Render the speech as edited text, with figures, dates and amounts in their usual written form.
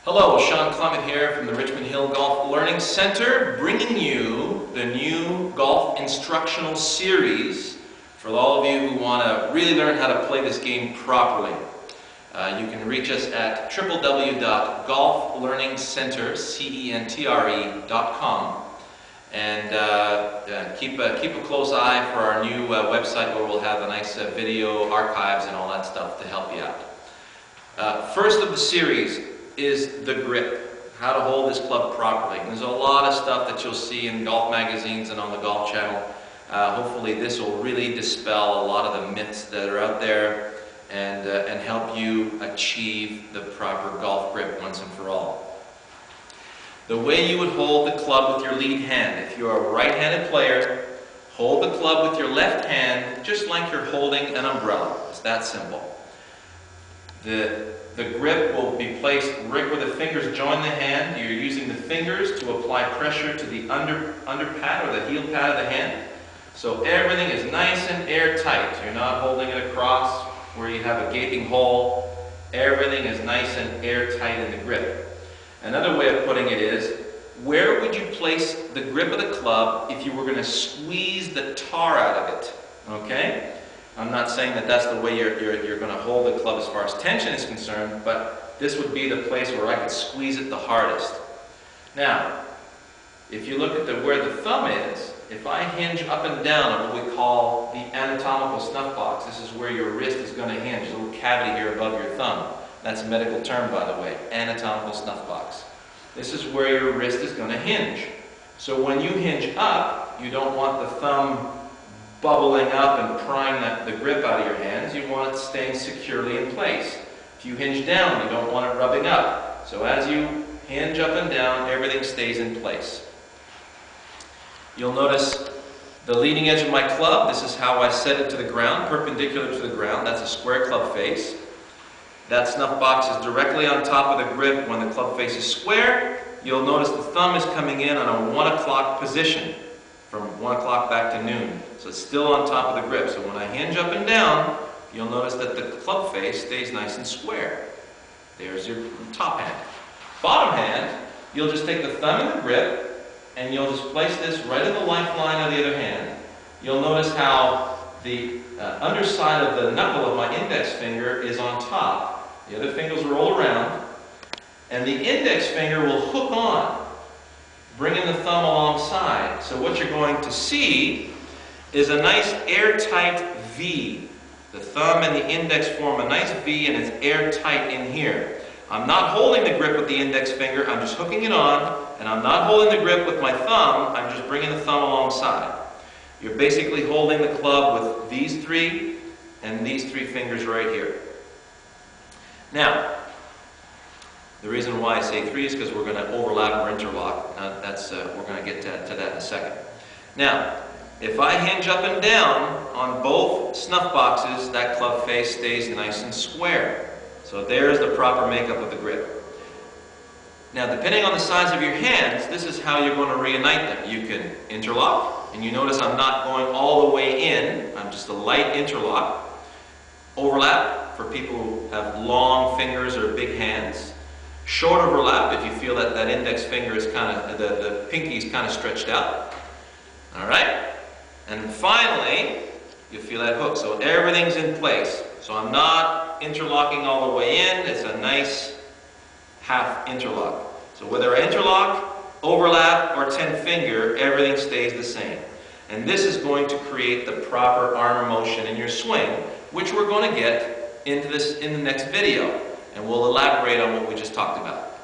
Hello, Shawn Clement here from the Richmond Hill Golf Learning Center, bringing you the new golf instructional series for all of you who want to really learn how to play this game properly. You can reach us at www.golflearningcentre.com and keep a close eye for our new website where we'll have a nice video archives and all that stuff to help you out. First of the series is the grip, how to hold this club properly. And there's a lot of stuff that you'll see in golf magazines and on the Golf Channel. Hopefully this will really dispel a lot of the myths that are out there and help you achieve the proper golf grip once and for all. The way you would hold the club with your lead hand, if you're a right-handed player, hold the club with your left hand just like you're holding an umbrella. It's that simple. The grip will be placed right where the fingers join the hand. You're using the fingers to apply pressure to the under pad or the heel pad of the hand. So everything is nice and airtight. You're not holding it across where you have a gaping hole. Everything is nice and airtight in the grip. Another way of putting it is, where would you place the grip of the club if you were going to squeeze the tar out of it? Okay? I'm not saying that that's the way you're going to hold the club as far as tension is concerned, but this would be the place where I could squeeze it the hardest. Now, if you look at where the thumb is, if I hinge up and down on what we call the anatomical snuff box, this is where your wrist is going to hinge, a little cavity here above your thumb. That's a medical term, by the way, anatomical snuff box. This is where your wrist is going to hinge. So when you hinge up, you don't want the thumb bubbling up and prying the grip out of your hands. You want it staying securely in place. If you hinge down, you don't want it rubbing up. So as you hinge up and down, everything stays in place. You'll notice the leading edge of my club. This is how I set it to the ground, perpendicular to the ground. That's a square club face. That snuff box is directly on top of the grip when the club face is square. You'll notice the thumb is coming in on a 1 o'clock position, from 1 o'clock back to noon. So it's still on top of the grip. So when I hinge up and down, you'll notice that the club face stays nice and square. There's your top hand. Bottom hand, you'll just take the thumb in the grip and you'll just place this right in the lifeline of the other hand. You'll notice how the underside of the knuckle of my index finger is on top. The other fingers roll around and the index finger will hook on, bringing the thumb alongside. So what you're going to see is a nice airtight V. The thumb and the index form a nice V and it's airtight in here. I'm not holding the grip with the index finger, I'm just hooking it on, and I'm not holding the grip with my thumb, I'm just bringing the thumb alongside. You're basically holding the club with these three and these three fingers right here. Now, the reason why I say three is because we're going to overlap or interlock. We're going to get to that in a second. Now, if I hinge up and down on both snuff boxes, that club face stays nice and square. So there's the proper makeup of the grip. Now, depending on the size of your hands, this is how you're going to reunite them. You can interlock, and you notice I'm not going all the way in. I'm just a light interlock. Overlap for people who have long fingers or big hands. Short overlap if you feel that that index finger is kind of, the pinky is kind of stretched out. All right? And finally, you feel that hook. So everything's in place. So I'm not interlocking all the way in. It's a nice half interlock. So whether I interlock, overlap, or 10 finger, everything stays the same. And this is going to create the proper arm motion in your swing, which we're going to get into this in the next video. And we'll elaborate on what we just talked about.